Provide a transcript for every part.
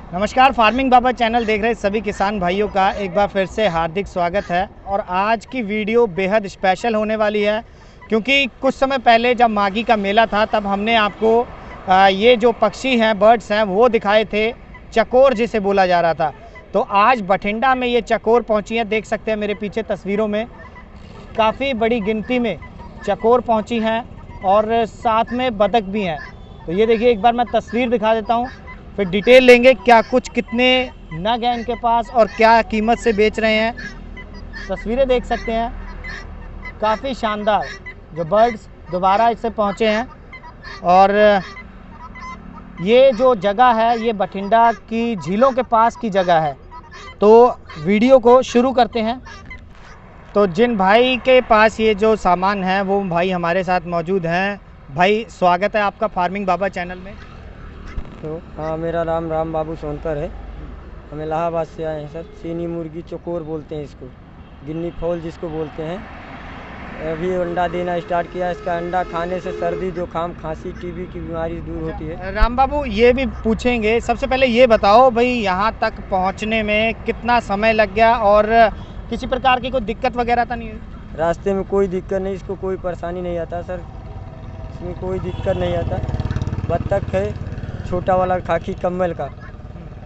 नमस्कार, फार्मिंग बाबा चैनल देख रहे सभी किसान भाइयों का एक बार फिर से हार्दिक स्वागत है। और आज की वीडियो बेहद स्पेशल होने वाली है, क्योंकि कुछ समय पहले जब माघी का मेला था तब हमने आपको ये जो पक्षी हैं, बर्ड्स हैं, वो दिखाए थे, चकोर जिसे बोला जा रहा था। तो आज बठिंडा में ये चकोर पहुंची हैं। देख सकते हैं मेरे पीछे तस्वीरों में काफ़ी बड़ी गिनती में चकोर पहुंची हैं और साथ में बतख भी हैं। तो ये देखिए, एक बार मैं तस्वीर दिखा देता हूँ, फिर डिटेल लेंगे क्या कुछ कितने नग हैं इनके पास और क्या कीमत से बेच रहे हैं। तस्वीरें देख सकते हैं, काफ़ी शानदार जो बर्ड्स दोबारा इससे पहुँचे हैं। और ये जो जगह है ये बठिंडा की झीलों के पास की जगह है। तो वीडियो को शुरू करते हैं। तो जिन भाई के पास ये जो सामान है वो भाई हमारे साथ मौजूद हैं। भाई स्वागत है आपका फार्मिंग बाबा चैनल में। तो हाँ, मेरा नाम राम बाबू सोनकर है। हम इलाहाबाद से आए हैं सर। चीनी मुर्गी चकोर बोलते हैं इसको, गिन्नी फॉल जिसको बोलते हैं। अभी अंडा देना स्टार्ट किया। इसका अंडा खाने से सर्दी, जुकाम, खांसी, टीबी की बीमारी दूर होती है। राम बाबू ये भी पूछेंगे, सबसे पहले ये बताओ भाई, यहाँ तक पहुँचने में कितना समय लग गया और किसी प्रकार की कोई दिक्कत वगैरह तो नहीं हुई? रास्ते में कोई दिक्कत नहीं, इसको कोई परेशानी नहीं आता सर। इसमें कोई दिक्कत नहीं आता। बत्तख है छोटा वाला खाकी कम्बल का,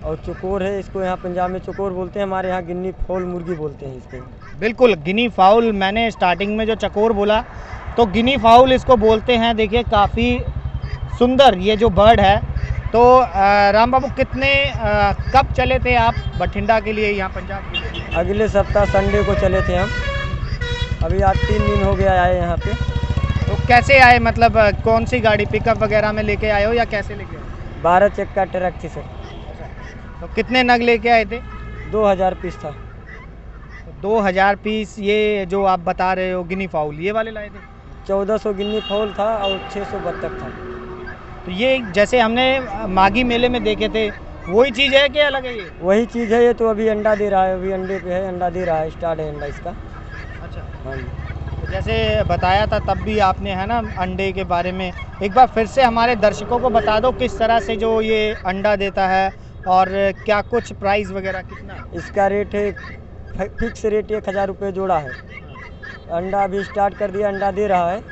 और चकोर है, इसको यहाँ पंजाब में चकोर बोलते हैं, हमारे यहाँ गिन्नी फॉल मुर्गी बोलते हैं इसको। बिल्कुल, गिनी फाउल। मैंने स्टार्टिंग में जो चकोर बोला तो गिनी फाउल इसको बोलते हैं। देखिए काफ़ी सुंदर ये जो बर्ड है। तो राम बाबू कब चले थे आप बठिंडा के लिए, यहाँ पंजाब के लिए? अगले सप्ताह संडे को चले थे हम। अभी आज 3 दिन हो गया आए यहाँ पे। तो कैसे आए, मतलब कौन सी गाड़ी, पिकअप वगैरह में लेके आए हो या कैसे लेके आए? 12 चक्का ट्रक थी सर। तो कितने नग लेके आए थे? 2000 पीस था। 2000 पीस ये जो आप बता रहे हो गिनी फाउल, ये वाले लाए थे? 1400 गिन्नी फॉल था और 600 बत्तख था। तो ये जैसे हमने माघी मेले में देखे थे वही चीज़ है कि अलग है ये? वही चीज़ है ये। तो अभी अंडा दे रहा है, अभी अंडे पे है, अंडा दे रहा है, स्टार्ट है अंडा इसका। अच्छा हाँ जी। तो जैसे बताया था तब भी आपने, है ना, अंडे के बारे में एक बार फिर से हमारे दर्शकों को बता दो किस तरह से जो ये अंडा देता है और क्या कुछ प्राइस वगैरह कितना? इसका रेट है, फिक्स रेट 1000 रुपये जोड़ा है। अंडा अभी स्टार्ट कर दिया, अंडा दे रहा है।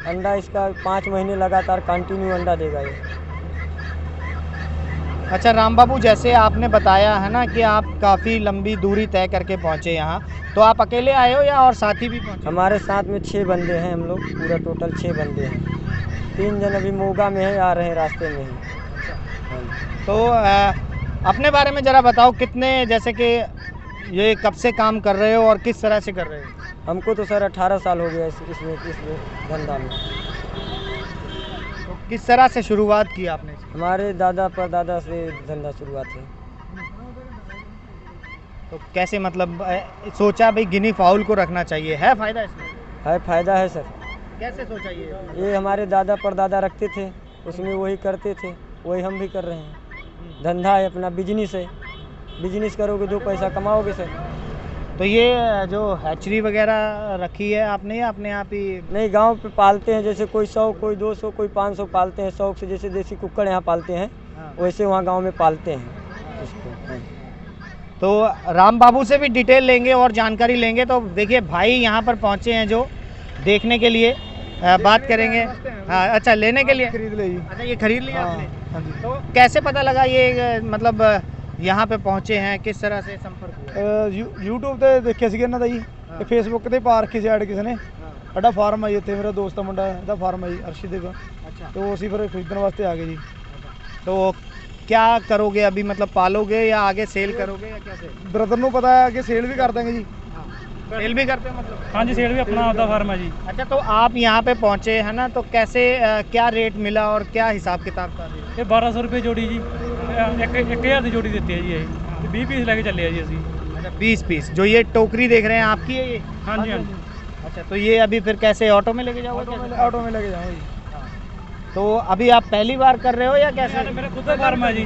अंडा इसका 5 महीने लगातार कंटिन्यू अंडा देगा ये। अच्छा राम बाबू, जैसे आपने बताया है ना कि आप काफ़ी लंबी दूरी तय करके पहुँचे यहाँ, तो आप अकेले आए हो या और साथी भी पहुँचे? हमारे साथ में 6 बंदे हैं, हम लोग पूरा टोटल 6 बंदे हैं। 3 जन अभी मोगा में है, आ रहे हैं रास्ते में ही। हाँ। तो अपने बारे में ज़रा बताओ, कितने, जैसे कि ये कब से काम कर रहे हो और किस तरह से कर रहे हो? हमको तो सर 18 साल हो गया इसमें धंधा में। तो किस तरह से शुरुआत की आपने? हमारे दादा परदादा से धंधा शुरुआत है। तो कैसे, मतलब सोचा भाई गिनी फाउल को रखना चाहिए, है फ़ायदा इसमें? है, फ़ायदा है सर। कैसे सोचा ये हमारे दादा परदादा रखते थे, उसमें वही करते थे, वही हम भी कर रहे हैं। धंधा है अपना, बिजनेस है। बिजनेस करोगे 2 पैसा कमाओगे सर। तो ये जो हैचरी वगैरह रखी है आपने या अपने आप ही? नहीं, गांव पे पालते हैं। जैसे कोई 100, कोई 200, कोई 500 पालते हैं शौक से। जैसे देसी कुक्कड़ यहाँ पालते हैं, वैसे वहाँ गांव में पालते हैं उसको। हाँ। तो राम बाबू से भी डिटेल लेंगे और जानकारी लेंगे। तो देखिए भाई यहाँ पर पहुँचे हैं जो देखने के लिए, बात करेंगे। हाँ, अच्छा, लेने के लिए खरीद ले। अच्छा, ये खरीद लिया आपने? हाँ जी। तो कैसे पता लगा ये, मतलब यहाँ पे पहुँचे हैं, किस तरह से संपर्क हुआ? यूट्यूब ਤੇ ਦੇਖਿਆ ਸੀਗਾ ਇਹਨਾਂ ਦਾ ਜੀ, ਤੇ ਫੇਸਬੁੱਕ ਤੇ ਪਾ ਰੱਖੀ ਸੀ ਐਡ ਕਿਸੇ ਨੇ। ਸਾਡਾ ਫਾਰਮ ਹੈ ਜੀ ਇੱਥੇ, ਮੇਰਾ ਦੋਸਤ ਦਾ ਮੁੰਡਾ ਇਹਦਾ ਫਾਰਮ ਹੈ ਜੀ, ਅਰਸ਼ਦੀਪ। अच्छा, तो ਅਸੀਂ ਫਿਰ ਖਰੀਦਣ ਵਾਸਤੇ ਆ ਗਏ ਜੀ। तो क्या करोगे अभी, मतलब पालोगे या आगे सेल करोगे या कैसे? ब्रदर ਨੂੰ पता है कि सेल भी कर देंगे जी। सेल भी करते हो मतलब? हाँ जी, सेल भी अपना आपका फार्म है जी। अच्छा, तो आप यहाँ पे पहुँचे है ना, तो कैसे क्या रेट मिला और क्या हिसाब किताब था? ये 1200 रुपये जोड़ी जी। एक 1000 की जोड़ी देती है जी। ये 20 पीस लेके चले जी असी। अच्छा, 20 पीस। जो ये टोकरी देख रहे हैं आपकी है ये? हाँ जी, हाँ जी। अच्छा, तो ये अभी फिर कैसे, ऑटो में लेके जाओगे? ऑटो में लेके जाओ जी। तो अभी आप पहली बार कर रहे हो या कैसे? मेरा खुद का फार्म है जी,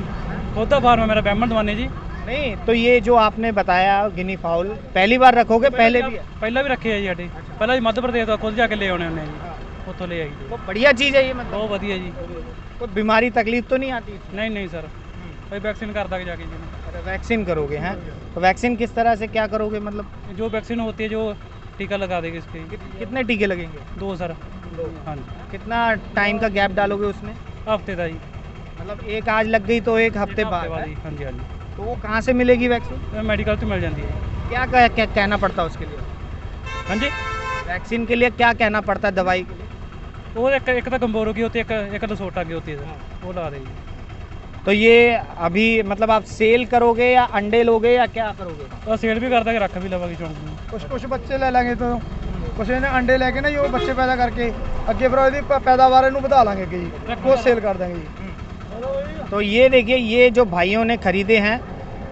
खुद का फार्म है मेरा, बैमन दवाने जी। नहीं, तो ये जो आपने बताया गिनी फाउल पहली बार रखोगे? पहले भी? पहला भी रखे है जी साढ़े। पहला जी मध्य प्रदेश तो खुद जाके ले आने उन्हें जी, उत्थों ले आई जी। तो बढ़िया चीज़ है ये, मतलब बहुत बढ़िया जी। कोई बीमारी तकलीफ तो नहीं आती? नहीं नहीं सर। भाई वैक्सीन कर देंगे जाके जी इन्हें। अच्छा वैक्सीन करोगे हैं, तो वैक्सीन किस तरह से क्या करोगे मतलब जो वैक्सीन होती है जो टीका लगा देंगे इसके। कितने टीके लगेंगे? 2 सर। हाँ जी। कितना टाइम का गैप डालोगे उसमें? हफ्ते का जी। मतलब एक आज लग गई तो एक हफ्ते हफ्ते बाद बाद है? जी। हाँ जी हाँ जी। तो वो कहाँ से मिलेगी वैक्सीन? मेडिकल तो मिल जाती है। क्या कहना पड़ता है उसके लिए? हाँ जी। वैक्सीन के लिए क्या कहना पड़ता है दवाई के लिए? वो एक तो कम्बोरो की होती है, एक लसोटा की होती है सर, वो लगा देगी। तो ये अभी मतलब आप सेल करोगे या अंडे लोगे या क्या करोगे? तो सेल भी कर देंगे, रख भी लवांगे चौंक में। कुछ बच्चे ले लेंगे तो कुछ इन्हें अंडे लेके ना जो बच्चे पैदा करके ਅੱਗੇ ਫਿਰ ਉਹਦੀ ਪੈਦਾਵਾਰ ਇਹਨੂੰ ਵਧਾ ਲਾਂਗੇ ਅੱਗੇ ਜੀ ਉਹ ਸੇਲ ਕਰ ਦਾਂਗੇ ਜੀ। तो ये देखिए ये जो भाइयों ने खरीदे हैं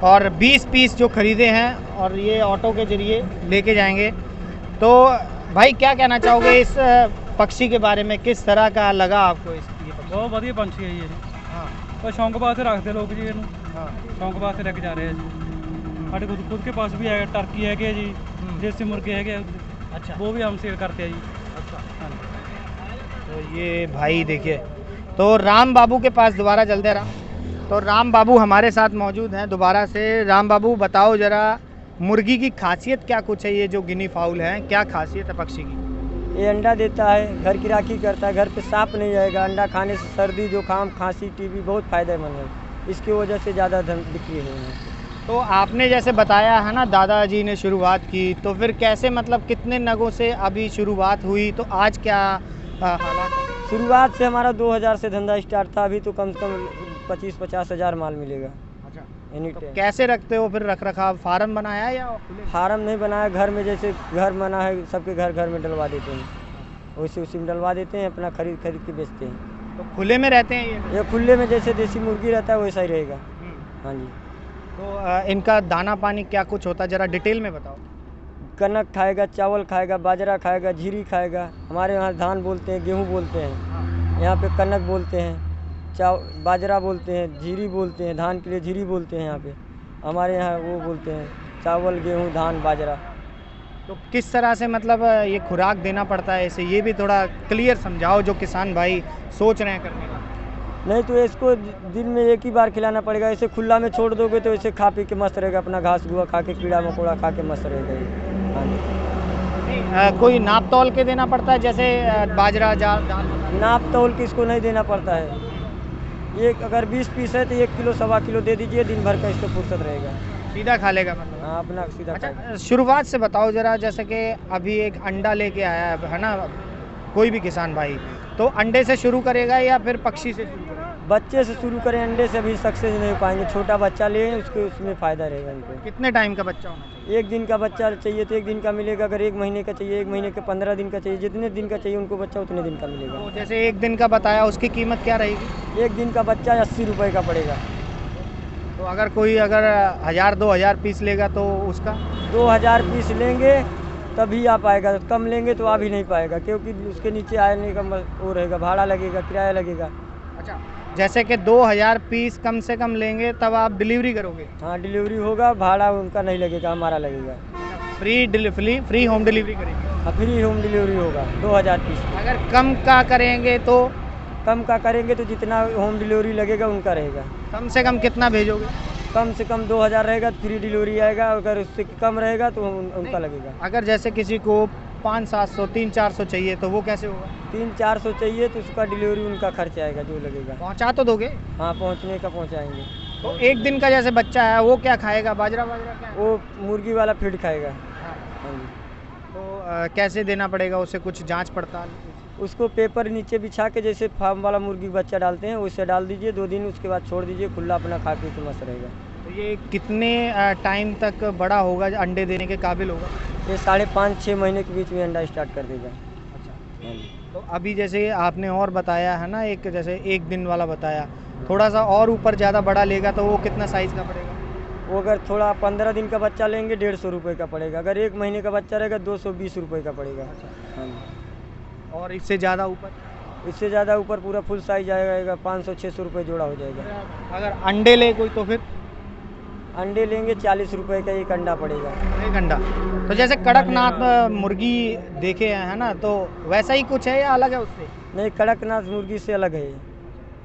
और 20 पीस जो खरीदे हैं और ये ऑटो के जरिए लेके जाएंगे। तो भाई क्या कहना चाहोगे इस पक्षी के बारे में, किस तरह का लगा आपको ये पक्षी? बहुत ਵਧੀਆ ਪੰਛੀ ਹੈ ਜੀ ਇਹ। हाँ और शौक वास्ते रखते लोग जी ਇਹਨੂੰ, हाँ शौक वास्ते लेके जा रहे हैं जी। हमारे खुद के पास भी है, टर्की है जी, देसी मुर्गे है, अच्छा वो भी हम सेल करते हैं जी। अच्छा। हाँ जी। तो ये भाई देखिए, तो राम बाबू के पास दोबारा चलते राम। तो राम बाबू हमारे साथ मौजूद हैं दोबारा से। राम बाबू बताओ ज़रा मुर्गी की खासियत क्या कुछ है, ये जो गिनी फाउल है क्या खासियत है पक्षी की? ये अंडा देता है, घर की राखी करता है, घर पे सांप नहीं आएगा। अंडा खाने से सर्दी जुकाम खांसी टीबी बहुत फ़ायदेमंद है, इसकी वजह से ज़्यादा धन बिक्री हुई है। तो आपने जैसे बताया है ना दादाजी ने शुरुआत की, तो फिर कैसे मतलब कितने नगों से अभी शुरुआत हुई, तो आज क्या हालात है? शुरुआत से हमारा 2000 से धंधा स्टार्ट था, अभी तो कम से कम 25-50 हज़ार माल मिलेगा अच्छा एनी तो टाइम। कैसे रखते हो फिर रख रखाव? फार्म बनाया है या खुले? फार्म नहीं बनाया, घर में जैसे घर बना है सबके घर में डलवा देते हैं, वैसे उसी में डलवा देते हैं, अपना खरीद के बेचते हैं। तो खुले में रहते हैं ये? ये खुले में जैसे देसी मुर्गी रहता है वैसा ही रहेगा। हाँ जी। तो इनका दाना पानी क्या कुछ होता है, ज़रा डिटेल में बताओ। कनक खाएगा, चावल खाएगा, बाजरा खाएगा, झीरी खाएगा। हमारे यहाँ धान बोलते हैं, गेहूँ बोलते हैं, यहाँ पे कनक बोलते हैं, बाजरा बोलते हैं, झीरी बोलते हैं, धान के लिए झीरी बोलते हैं यहाँ पे। हमारे यहाँ वो बोलते हैं चावल गेहूँ धान बाजरा। तो किस तरह से मतलब ये खुराक देना पड़ता है इसे, ये भी थोड़ा क्लियर समझाओ जो किसान भाई सोच रहे हैं करने का। नहीं तो इसको दिन में एक ही बार खिलाना पड़ेगा, ऐसे खुला में छोड़ दोगे तो ऐसे खा पी के मस्त रहेगा, अपना घास गुआ खा के कीड़ा मकोड़ा खा के मस्त रहेगा ये। हाँ जी। कोई नाप तौल के देना पड़ता है जैसे बाजरा दाल? नाप तौल के इसको नहीं देना पड़ता है। ये अगर 20 पीस है तो 1 किलो सवा किलो दे दीजिए, दिन भर का इसको फुर्सत रहेगा, सीधा खा लेगा मतलब? हाँ अपना सीधा खाएगा। अच्छा शुरुआत से बताओ ज़रा, जैसे कि अभी एक अंडा लेके आया है ना कोई भी किसान भाई, तो अंडे से शुरू करेगा या फिर पक्षी से शुरू करेगा? बच्चे से शुरू करें, अंडे से अभी सक्सेस नहीं हो पाएंगे। छोटा बच्चा लें उसको, उसमें फ़ायदा रहेगा इनको। कितने टाइम का बच्चा होना चाहिए? 1 दिन का बच्चा चाहिए तो 1 दिन का मिलेगा, अगर 1 महीने का चाहिए 1 महीने के 15 दिन का चाहिए, जितने दिन का चाहिए उनको बच्चा उतने दिन का मिलेगा। तो जैसे 1 दिन का बताया उसकी कीमत क्या रहेगी? 1 दिन का बच्चा 80 रुपये का पड़ेगा। तो अगर कोई 1000-2000 पीस लेगा तो उसका? 2000 पीस लेंगे तभी आ पाएगा, कम लेंगे तो आ भी नहीं पाएगा, क्योंकि उसके नीचे आने का वो रहेगा, भाड़ा लगेगा, किराया लगेगा। अच्छा जैसे कि 2000 पीस कम से कम लेंगे तब आप डिलीवरी करोगे? हाँ डिलीवरी होगा, भाड़ा उनका नहीं लगेगा, हमारा लगेगा। फ्री होम डिलीवरी करेंगे? हाँ फ्री होम डिलीवरी होगा 2000 पीस। अगर कम का करेंगे तो? कम का करेंगे तो जितना होम डिलीवरी लगेगा उनका रहेगा। कम से कम कितना भेजोगे? कम से कम 2000 रहेगा तो फ्री डिलीवरी आएगा, अगर उससे कम रहेगा तो उनका लगेगा। अगर जैसे किसी को 500-700 300-400 चाहिए तो वो कैसे होगा? 300-400 चाहिए तो उसका डिलीवरी उनका खर्च आएगा जो लगेगा। पहुंचा तो दोगे? हाँ पहुँचने का पहुँचाएंगे। तो 1 दिन का जैसे बच्चा है वो क्या खाएगा, बाजरा क्या? वो मुर्गी वाला फीड खाएगा। हाँ। हाँ जी। तो कैसे देना पड़ेगा उसे, कुछ जांच पड़ताल? उसको पेपर नीचे बिछा के जैसे फार्म वाला मुर्गी बच्चा डालते हैं वैसे डाल दीजिए, 2 दिन उसके बाद छोड़ दीजिए, खुला अपना खा पी के मस्त रहेगा। तो ये कितने टाइम तक बड़ा होगा, अंडे देने के काबिल होगा? ये 5.5-6 महीने के बीच में अंडा स्टार्ट कर देगा। अच्छा हाँ जी। तो अभी जैसे आपने और बताया है ना, एक जैसे 1 दिन वाला बताया, थोड़ा सा और ऊपर ज़्यादा बड़ा लेगा तो वो कितना साइज़ का पड़ेगा? वो अगर थोड़ा 15 दिन का बच्चा लेंगे 150 रुपये का पड़ेगा, अगर 1 महीने का बच्चा रहेगा 220 रुपये का पड़ेगा। हाँ जी। और इससे ज़्यादा ऊपर? इससे ज़्यादा ऊपर पूरा फुल साइज आएगा 500-600 रुपये जोड़ा हो जाएगा। अगर अंडे ले कोई तो फिर? अंडे लेंगे 40 रुपये का 1 अंडा पड़ेगा। 1 अंडा? तो जैसे कड़कनाथ मुर्गी देखे हैं है ना, तो वैसा ही कुछ है या अलग है उससे? नहीं कड़कनाथ मुर्गी से अलग है ये।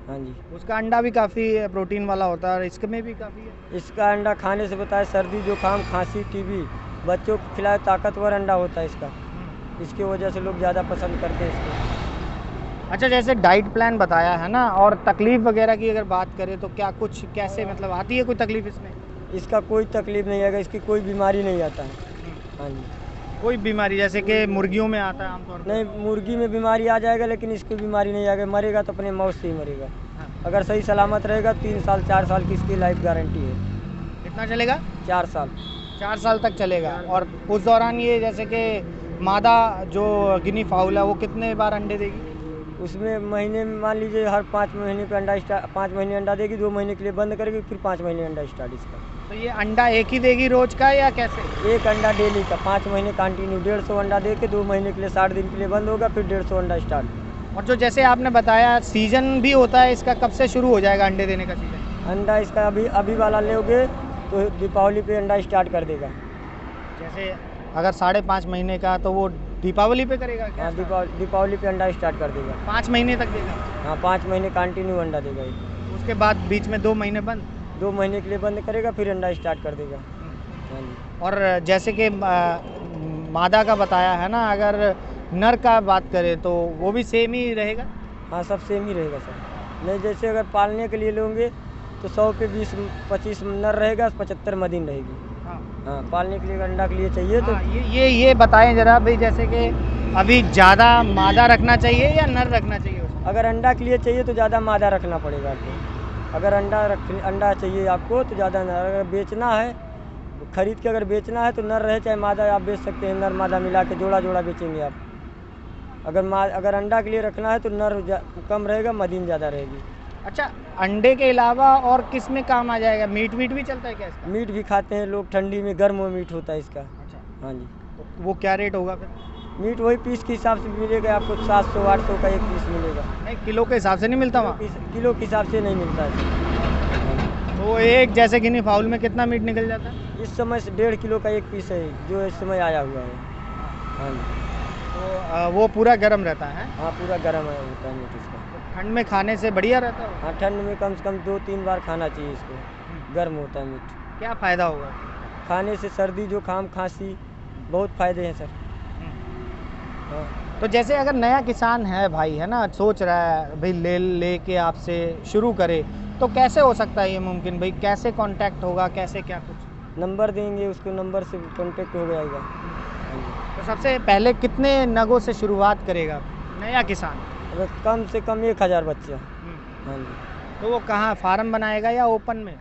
हाँ जी। उसका अंडा भी काफ़ी प्रोटीन वाला होता है और इसमें भी काफ़ी है। इसका अंडा खाने से बताए सर्दी जुकाम खांसी टीबी बच्चों को खिलाए, ताकतवर अंडा होता है इसका, इसकी वजह से लोग ज़्यादा पसंद करते हैं इसको। अच्छा, जैसे डाइट प्लान बताया है ना, और तकलीफ वगैरह की अगर बात करें तो क्या कुछ कैसे मतलब आती है कोई तकलीफ इसमें? इसका कोई तकलीफ नहीं आएगा, इसकी कोई बीमारी नहीं आता है। हाँ जी। कोई बीमारी जैसे कि मुर्गियों में आता है आमतौर पर? नहीं, मुर्गी में बीमारी आ जाएगा लेकिन इसकी बीमारी नहीं आएगा, मरेगा तो अपने मौत से ही मरेगा। अगर सही सलामत रहेगा 3 साल 4 साल की इसकी लाइफ गारंटी है। कितना चलेगा? 4 साल। 4 साल तक चलेगा। और उस दौरान ये जैसे कि मादा जो गिनी फाउल है वो कितने बार अंडे देगी? उसमें महीने में मान लीजिए हर 5 महीने पे अंडा 5 महीने अंडा देगी, 2 महीने के लिए बंद करेगी, फिर 5 महीने अंडा स्टार्ट इसका। तो ये अंडा एक ही देगी रोज का या कैसे? एक अंडा डेली का 5 महीने कंटिन्यू 150 अंडा दे के 2 महीने के लिए 60 दिन के लिए बंद होगा, फिर 150 अंडा स्टार्ट। और जो जैसे आपने बताया सीजन भी होता है इसका, कब से शुरू हो जाएगा अंडे देने का सीजन? अंडा इसका अभी वाला लोगे तो दीपावली पे अंडा स्टार्ट कर देगा। जैसे अगर 5.5 महीने का तो वो दीपावली पे करेगा क्या? हाँ, दीपावली पे अंडा स्टार्ट कर देगा। 5 महीने तक देगा? हाँ, 5 महीने कंटिन्यू अंडा देगा ये। उसके बाद बीच में 2 महीने बंद? 2 महीने के लिए बंद करेगा, फिर अंडा स्टार्ट कर देगा। हाँ जी। और जैसे कि मादा का बताया है ना, अगर नर का बात करें तो वो भी सेम ही रहेगा? हाँ, सब सेम ही रहेगा सर। नहीं, जैसे अगर पालने के लिए लोगे तो 100 पे 20-25 नर रहेगा, 75 मदीन रहेगी। हाँ, पालने के लिए अंडा के लिए चाहिए तो ये बताएं जरा भाई, जैसे कि अभी ज़्यादा मादा रखना चाहिए या नर रखना चाहिए उसमें? अगर अंडा के लिए चाहिए तो ज़्यादा मादा रखना पड़ेगा आपको। अगर अंडा चाहिए आपको तो ज़्यादा नर। अगर बेचना है, खरीद के अगर बेचना है तो नर रहे चाहे मादा, आप बेच सकते हैं। नर मादा मिला के जोड़ा बेचेंगे आप। अगर अंडा के लिए रखना है तो नर कम रहेगा, मदीन ज़्यादा रहेगी। अच्छा, अंडे के अलावा और किस में काम आ जाएगा? मीट भी चलता है क्या इसका? मीट भी खाते हैं लोग, ठंडी में गर्म मीट होता है इसका। अच्छा। हाँ जी। तो वो क्या रेट होगा फिर? मीट वही पीस के हिसाब से मिलेगा आपको, 700-800 का एक पीस मिलेगा। नहीं, किलो के हिसाब से नहीं मिलता वहाँ? किलो के हिसाब से नहीं मिलता है। तो एक जैसे गिनी फाउल में कितना मीट निकल जाता है? इस समय से 1.5 किलो का एक पीस है जो इस समय आया हुआ है। हाँ जी। तो वो पूरा गर्म रहता है? हाँ, पूरा गर्म है होता है मीट इसका। ठंड में खाने से बढ़िया रहता है? हाँ, ठंड में कम से कम 2-3 बार खाना चाहिए इसको, गर्म होता है मीट। क्या फ़ायदा होगा खाने से? सर्दी जुकाम खांसी बहुत फ़ायदे हैं सर। हाँ। तो जैसे अगर नया किसान है भाई, है ना, सोच रहा है भाई ले के आपसे शुरू करे, तो कैसे हो सकता है ये मुमकिन भाई? कैसे कांटेक्ट होगा, कैसे क्या कुछ? नंबर देंगे उसको, नंबर से कांटेक्ट हो जाएगा। तो सबसे पहले कितने नगों से शुरुआत करेगा नया किसान? अगर कम से कम 1000 बच्चा। हाँ जी। तो वो कहाँ फार्म बनाएगा या ओपन में?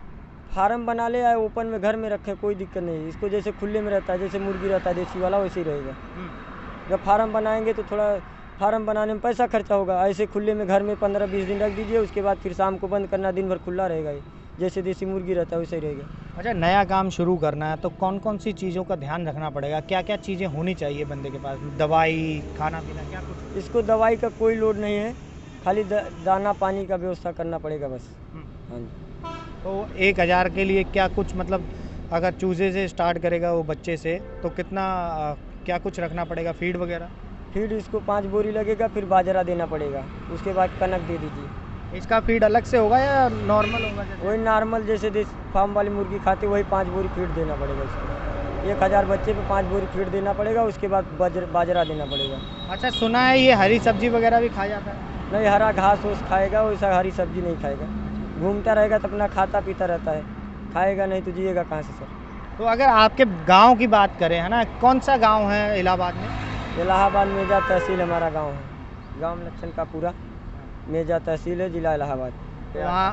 फार्म बना ले या ओपन में घर में रखें, कोई दिक्कत नहीं है। इसको जैसे खुले में रहता है, जैसे मुर्गी रहता है देसी वाला, वैसे ही रहेगा। जब फार्म बनाएंगे तो थोड़ा फार्म बनाने में पैसा खर्चा होगा। ऐसे खुले में घर में 15-20 दिन रख दीजिए, उसके बाद फिर शाम को बंद करना, दिन भर खुला रहेगा ये, जैसे देसी मुर्गी रहता है वैसे ही रहेगा। अच्छा, नया काम शुरू करना है तो कौन कौन सी चीज़ों का ध्यान रखना पड़ेगा? क्या क्या चीज़ें होनी चाहिए बंदे के पास? दवाई, खाना पीना, क्या कुछ? इसको दवाई का कोई लोड नहीं है, खाली दाना पानी का व्यवस्था करना पड़ेगा बस। हाँ जी। तो 1000 के लिए क्या कुछ मतलब, अगर चूजे से स्टार्ट करेगा वो बच्चे से, तो कितना क्या कुछ रखना पड़ेगा? फीड वगैरह? फीड इसको 5 बोरी लगेगा, फिर बाजरा देना पड़ेगा, उसके बाद कनक दे दीजिए। इसका फीड अलग से होगा या नॉर्मल होगा? वही नॉर्मल जैसे फार्म वाली मुर्गी खाती वही 5 बोरी फीड देना पड़ेगा इसको। 1000 बच्चे पे 5 बोरी फीड देना पड़ेगा, उसके बाद बाजरा देना पड़ेगा। अच्छा, सुना है ये हरी सब्जी वगैरह भी खा जाता है? नहीं, हरा घास वूस खाएगा, वैसा हरी सब्जी नहीं खाएगा। घूमता रहेगा तो अपना खाता पीता रहता है, खाएगा नहीं तो जिएगा कहाँ से सर? तो अगर आपके गांव की बात करें, है ना, कौन सा गांव है इलाहाबाद में? इलाहाबाद मेजा तहसील हमारा गांव है, गांव लक्षण का पूरा मेजा तहसील है, जिला इलाहाबाद।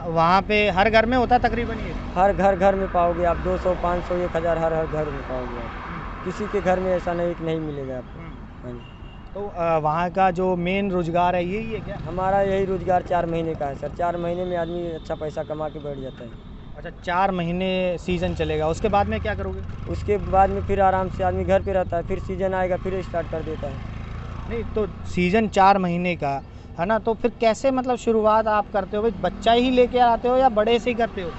वहाँ पे हर घर में होता है तकरीबन ये? हर घर में पाओगे आप, 200, 500, 1000 हर घर में पाओगे आप। किसी के घर में ऐसा नहीं मिलेगा आपको। हाँ जी। तो वहाँ का जो मेन रोजगार है यही है क्या? हमारा यही रोजगार 4 महीने का है सर। 4 महीने में आदमी अच्छा पैसा कमा के बैठ जाता है। अच्छा, 4 महीने सीज़न चलेगा, उसके बाद में क्या करोगे? उसके बाद में फिर आराम से आदमी घर पे रहता है, फिर सीजन आएगा फिर स्टार्ट कर देता है। नहीं, तो सीज़न 4 महीने का है ना, तो फिर कैसे मतलब शुरुआत आप करते हो भाई? बच्चा ही लेके आते हो या बड़े से ही करते हो?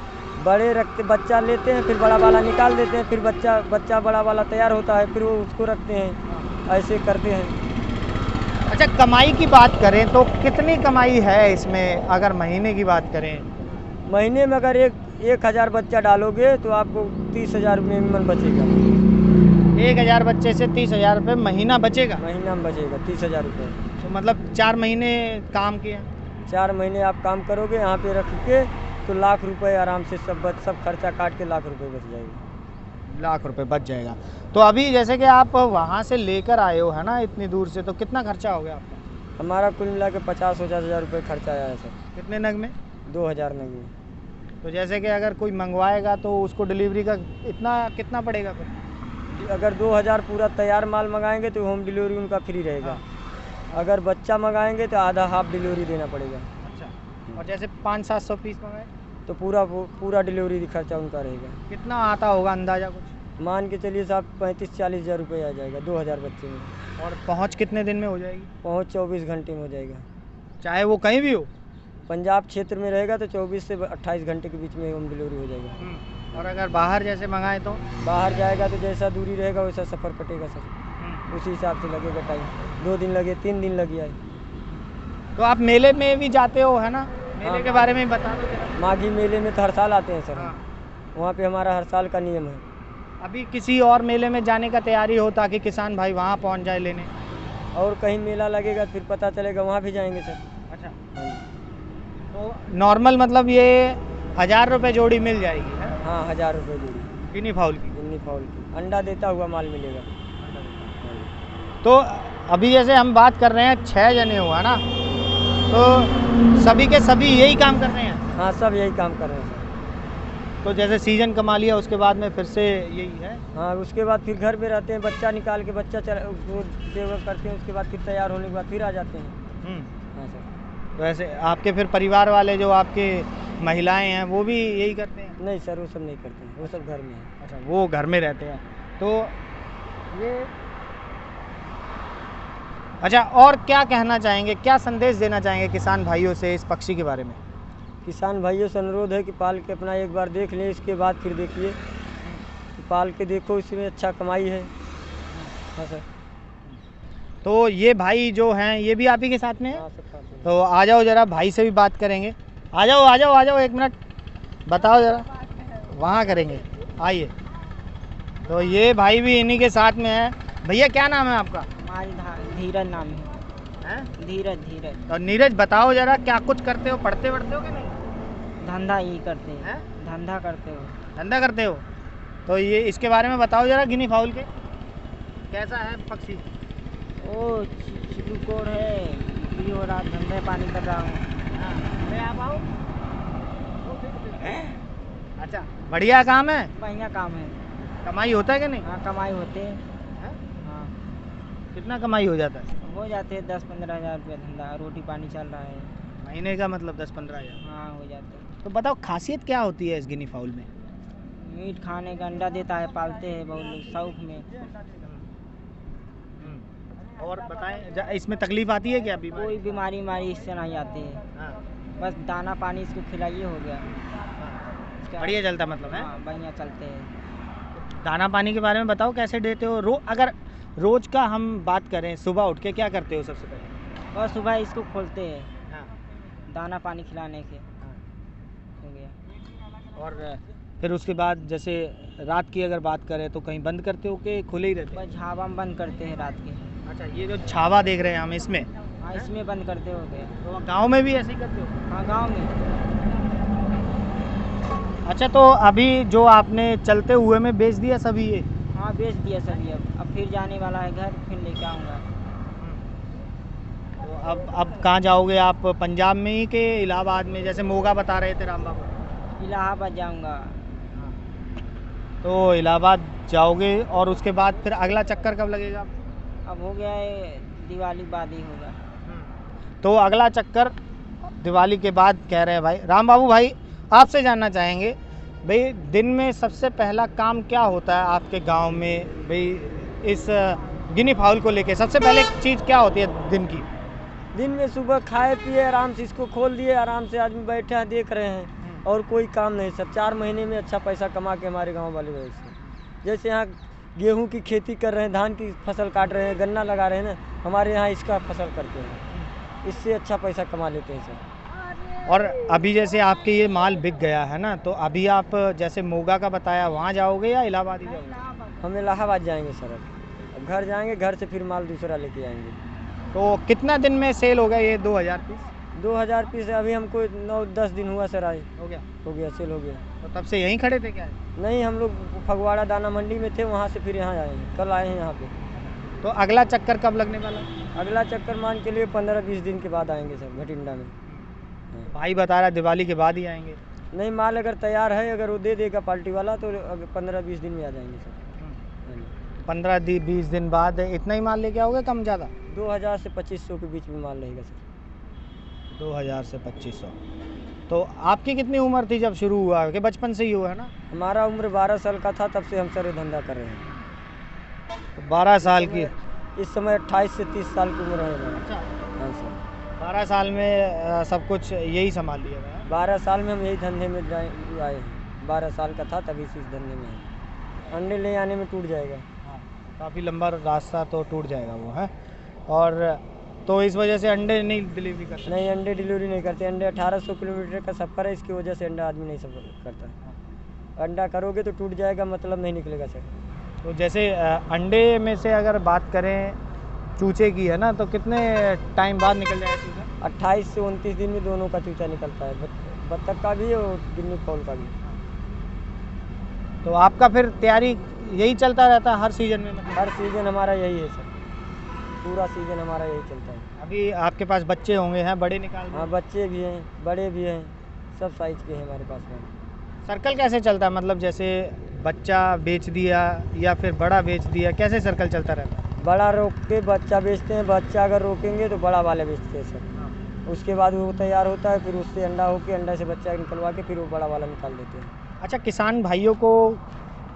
बड़े रखते, बच्चा लेते हैं, फिर बड़ा वाला निकाल देते हैं, फिर बच्चा बड़ा वाला तैयार होता है, फिर वो उसको रखते हैं, ऐसे करते हैं। अच्छा, कमाई की बात करें तो कितनी कमाई है इसमें, अगर महीने की बात करें? महीने में अगर 1,000 बच्चा डालोगे तो आपको 30,000 मिनिमम बचेगा। 1,000 बच्चे से 30,000 रुपये महीना बचेगा। महीना में बचेगा 30,000 रुपये। तो मतलब 4 महीने काम किया। 4 महीने आप काम करोगे यहाँ पे रख के तो लाख रुपए आराम से सब खर्चा काट के लाख रुपए बच जाएगा। लाख रुपए बच जाएगा। तो अभी जैसे कि आप वहाँ से लेकर आए हो है ना इतनी दूर से, तो कितना खर्चा हो गया आपका? हमारा कुल मिला के 50-50,000 रुपये खर्चा आया है सर। कितने नग में? 2,000 नग में। तो जैसे कि अगर कोई मंगवाएगा तो उसको डिलीवरी का इतना कितना पड़ेगा फिर? अगर 2,000 पूरा तैयार माल मंगाएंगे तो होम डिलीवरी उनका फ्री रहेगा। अगर बच्चा मंगाएंगे तो आधा हाफ डिलीवरी देना पड़ेगा। अच्छा, और जैसे 500-700 पीस मंगाए तो पूरा डिलीवरी खर्चा उनका रहेगा। कितना आता होगा अंदाज़ा कुछ? मान के चलिए साहब 35-40 हज़ार रुपये आ जाएगा 2,000 बच्चे में। और पहुँच कितने दिन में हो जाएगी? पहुँच 24 घंटे में हो जाएगा। चाहे वो कहीं भी हो? पंजाब क्षेत्र में रहेगा तो 24 से 28 घंटे के बीच में होम डिलीवरी हो जाएगा। और अगर बाहर जैसे मंगाए तो? बाहर जाएगा तो जैसा दूरी रहेगा वैसा सफ़र कटेगा सर। उसी हिसाब से लगेगा टाइम, 2 दिन लगे 3 दिन लग जाए। तो आप मेले में भी जाते हो है ना? मेले हाँ। के बारे में बता दो जरा। माघी मेले में तो हर साल आते हैं सर। हाँ। वहाँ पे हमारा हर साल का नियम है। अभी किसी और मेले में जाने का तैयारी हो ताकि किसान भाई वहाँ पहुँच जाए लेने? और कहीं मेला लगेगा फिर पता चलेगा वहाँ भी जाएंगे सर। अच्छा, हाँ। तो नॉर्मल मतलब ये 1,000 रुपये जोड़ी मिल जाएगी है? हाँ 1,000 रुपये जोड़ी गिनी फाउल की। गिन्नी फाउल की अंडा देता हुआ माल मिलेगा। तो अभी जैसे हम बात कर रहे हैं 6 जने हो है ना, तो सभी के सभी यही काम कर रहे हैं? हाँ सब यही काम कर रहे हैं सर। तो जैसे सीजन कमा लिया उसके बाद में फिर से यही है? हाँ उसके बाद फिर घर में रहते हैं, बच्चा निकाल के बच्चा उसको सेवा करते हैं, उसके बाद फिर तैयार होने के बाद फिर आ जाते हैं। हाँ सर। तो ऐसे आपके फिर परिवार वाले जो आपके महिलाएं हैं वो भी यही करते हैं? नहीं सर वो सब नहीं करते हैं, वो सब घर में है। अच्छा, वो घर में रहते हैं। तो ये अच्छा, और क्या कहना चाहेंगे, क्या संदेश देना चाहेंगे किसान भाइयों से इस पक्षी के बारे में? किसान भाइयों से अनुरोध है कि पाल के अपना एक बार देख लें, इसके बाद फिर देखिए कि पाल के देखो, इसमें अच्छा कमाई है। हाँ सर। तो ये भाई जो हैं ये भी आप ही के साथ में है? हाँ सब साथ में। तो आ जाओ ज़रा, भाई से भी बात करेंगे। आ जाओ आ जाओ आ जाओ, 1 मिनट बताओ ज़रा, वहाँ करेंगे, आइए। तो ये भाई भी इन्हीं के साथ में है। भैया क्या नाम है आपका? धीरज नाम है। हैं? धीरज। और नीरज बताओ ज़रा, क्या कुछ करते हो, पढ़ते वढ़ते हो कि नहीं? धंधा यही करते हैं। हैं? धंधा करते हो। धंधा करते हो? तो ये इसके बारे में बताओ ज़रा, गिनी फाउल के कैसा है पक्षी? ओ चिड़ुकोर है, बिक्री हो रहा, धंधे पानी कर रहा हूँ। मैं आप आओ। अच्छा, बढ़िया काम है, बढ़िया काम है। कमाई होता है कि नहीं? हाँ कमाई होते हैं। हैं? हाँ कितना कमाई हो जाता है हो जाते हैं 10-15 हज़ार रुपये, धंधा रोटी पानी चल रहा है। महीने का? मतलब 10-15 हज़ार। हाँ हो जाते हैं। तो बताओ खासियत क्या होती है इस गिनी फाउल में? मीट खाने का, अंडा देता है, पालते हैं बहुत लोग शौक में। और बताएं, इसमें तकलीफ आती है क्या अभी? कोई बीमारी इससे नहीं आती है। हाँ, बस दाना पानी इसको खिलाइए हो गया। इसका- बढ़िया चलता मतलब है? हाँ बढ़िया चलते हैं। दाना पानी के बारे में बताओ, कैसे देते हो? अगर रोज का हम बात करें, सुबह उठ के क्या करते हो सबसे पहले? और सुबह इसको खोलते हैं हाँ, दाना पानी खिलाने के। हाँ। हो गया। और फिर उसके बाद जैसे रात की अगर बात करें तो कहीं बंद करते हो कि खुले ही रहते हैं? बस झावा में बंद करते हैं रात के। अच्छा, ये जो छावा देख रहे हैं हम इसमें, हाँ इसमें बंद करते हो गए। तो गांव में भी ऐसे ही करते हो? हाँ गांव में। अच्छा, तो अभी जो आपने चलते हुए में बेच दिया सभी ये? हाँ बेच दिया सभी। अब फिर जाने वाला है घर, फिर लेके आऊँगा। तो अब कहाँ जाओगे आप? पंजाब में ही के इलाहाबाद में? जैसे मोगा बता रहे थे राम बाबू। इलाहाबाद जाऊँगा। तो इलाहाबाद जाओगे और उसके बाद फिर अगला चक्कर कब लगेगा? अब हो गया है दिवाली बाद ही होगा। तो अगला चक्कर दिवाली के बाद कह रहे हैं भाई। राम बाबू भाई, आपसे जानना चाहेंगे भाई, दिन में सबसे पहला काम क्या होता है आपके गांव में भाई इस गिनी फाउल को लेके? सबसे पहले चीज़ क्या होती है दिन की? दिन में सुबह खाए पिए आराम से इसको खोल दिए, आराम से आदमी बैठे हैं देख रहे हैं और कोई काम नहीं सर। 4 महीने में अच्छा पैसा कमा के हमारे गांव वाले वैसे, जैसे यहाँ गेहूं की खेती कर रहे हैं, धान की फसल काट रहे हैं, गन्ना लगा रहे हैं ना, हमारे यहाँ इसका फसल करते हैं, इससे अच्छा पैसा कमा लेते हैं सर। और अभी जैसे आपके ये माल बिक गया है ना, तो अभी आप जैसे मोगा का बताया वहाँ जाओगे या इलाहाबाद ही जाओगे? हम इलाहाबाद जाएंगे सर, अब घर जाएंगे, घर से फिर माल दूसरा लेके आएंगे। तो कितना दिन में सेल हो गया ये 2000 पीस? 2000 पीस अभी हमको 9-10 दिन हुआ सर, आए हो गया। हो गया, सेल हो गया। तो तब से यहीं खड़े थे क्या? नहीं, हम लोग फगवाड़ा दाना मंडी में थे, वहाँ से फिर यहाँ आए हैं, कल आए हैं यहाँ पे। तो अगला चक्कर कब लगने वाला? अगला चक्कर मान के लिए 15-20 दिन के बाद आएंगे सर, भटिंडा में। भाई बता रहा दिवाली के बाद ही आएंगे। नहीं, माल अगर तैयार है, अगर वो दे देगा पार्टी वाला, तो 15-20 दिन में आ जाएंगे सर। 15-20 दिन बाद इतना ही माल लेके आओगे, कम ज़्यादा? 2000 से 2500 के बीच में माल रहेगा सर। 2000 से 2500। तो आपकी कितनी उम्र थी जब शुरू हुआ, कि बचपन से ही हुआ है ना? हमारा उम्र 12 साल का था, तब से हम सर ये धंधा कर रहे हैं। तो 12 साल की? इस समय 28 से 30 साल की उम्र है हमारी। अच्छा। हाँ सर, 12 साल में सब कुछ यही संभाल लिया गया? 12 साल में हम यही धंधे में आए हैं। 12 साल का था तभी से इस धंधे में है। अंडे ले आने में टूट जाएगा। हाँ, काफ़ी लंबा रास्ता तो टूट जाएगा वो है। और तो इस वजह से अंडे नहीं डिलीवरी करते? नहीं, अंडे डिलीवरी नहीं करते। अंडे 1800 किलोमीटर का सफ़र है, इसकी वजह से अंडा आदमी नहीं सफ़र करता। अंडा करोगे तो टूट जाएगा, मतलब नहीं निकलेगा सर। तो जैसे अंडे में से अगर बात करें चूचे की है ना, तो कितने टाइम बाद निकल जाएगा चूचा? 28 से 29 दिन में दोनों का चूचा निकलता है, बत्तख का भी और गिन्नी फॉल का भी। तो आपका फिर तैयारी यही चलता रहता है हर सीज़न में? मतलब हर सीज़न हमारा यही है सर, पूरा सीज़न हमारा यही चलता है। अभी आपके पास बच्चे होंगे, हैं बड़े निकाल? हाँ, बच्चे भी हैं, बड़े भी हैं, सब साइज़ के हैं हमारे पास में। सर्कल कैसे चलता है, मतलब जैसे बच्चा बेच दिया या फिर बड़ा बेच दिया, कैसे सर्कल चलता रहता है? बड़ा रोक के बच्चा बेचते हैं, बच्चा अगर रोकेंगे तो बड़ा वाले बेचते हैं सर। उसके बाद वो तैयार होता है, फिर उससे अंडा होके अंडा से बच्चा निकलवा के फिर वो बड़ा वाला निकाल देते हैं। अच्छा, किसान भाइयों को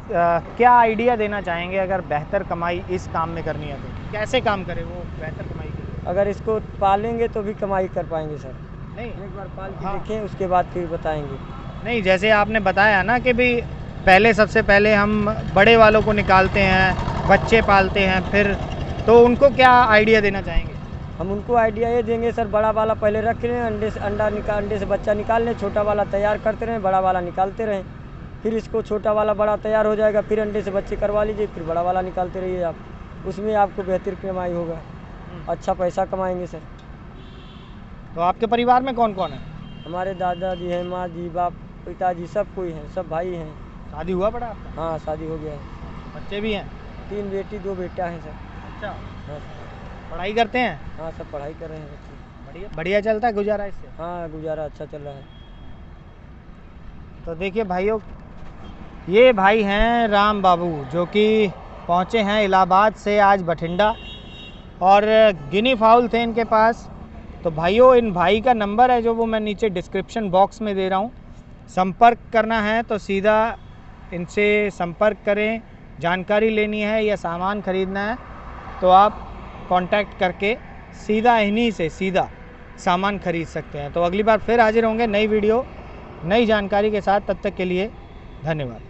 क्या आइडिया देना चाहेंगे अगर बेहतर कमाई इस काम में करनी है तो कैसे काम करें वो बेहतर कमाई के लिए? अगर इसको पालेंगे तो भी कमाई कर पाएंगे सर। नहीं, एक बार पाल के हाँ। देखें, उसके बाद फिर बताएंगे। नहीं, जैसे आपने बताया ना कि भाई पहले सबसे पहले हम बड़े वालों को निकालते हैं, बच्चे पालते हैं, फिर तो उनको क्या आइडिया देना चाहेंगे? हम उनको आइडिया ये देंगे सर, बड़ा वाला पहले रख लें, अंडे से बच्चा निकाल लें, छोटा वाला तैयार करते रहें, बड़ा वाला निकालते रहें, फिर इसको छोटा वाला बड़ा तैयार हो जाएगा, फिर अंडे से बच्चे करवा लीजिए, फिर बड़ा वाला निकालते रहिए आप। उसमें आपको बेहतर कमाई होगा, अच्छा पैसा कमाएंगे सर। तो आपके परिवार में कौन कौन है? हमारे दादाजी हैं, माँ जी, बाप, पिताजी, सब कोई हैं, सब भाई हैं। शादी हुआ बड़ा आपका? हाँ, शादी हो गया है। बच्चे भी हैं? 3 बेटी 2 बेटा हैं सर। अच्छा, हाँ, पढ़ाई करते हैं? हाँ, सब पढ़ाई कर रहे हैं बच्चे। बढ़िया बढ़िया चलता है गुजारा इससे? हाँ, गुजारा अच्छा चल रहा है। तो देखिए भाइयों, ये भाई हैं राम बाबू, जो कि पहुँचे हैं इलाहाबाद से आज बठिंडा, और गिनी फाउल थे इनके पास। तो भाइयों, इन भाई का नंबर है जो वो मैं नीचे डिस्क्रिप्शन बॉक्स में दे रहा हूँ, संपर्क करना है तो सीधा इनसे संपर्क करें। जानकारी लेनी है या सामान ख़रीदना है तो आप कांटेक्ट करके सीधा इन्हीं से सीधा सामान ख़रीद सकते हैं। तो अगली बार फिर हाजिर होंगे नई वीडियो नई जानकारी के साथ, तब तक के लिए धन्यवाद।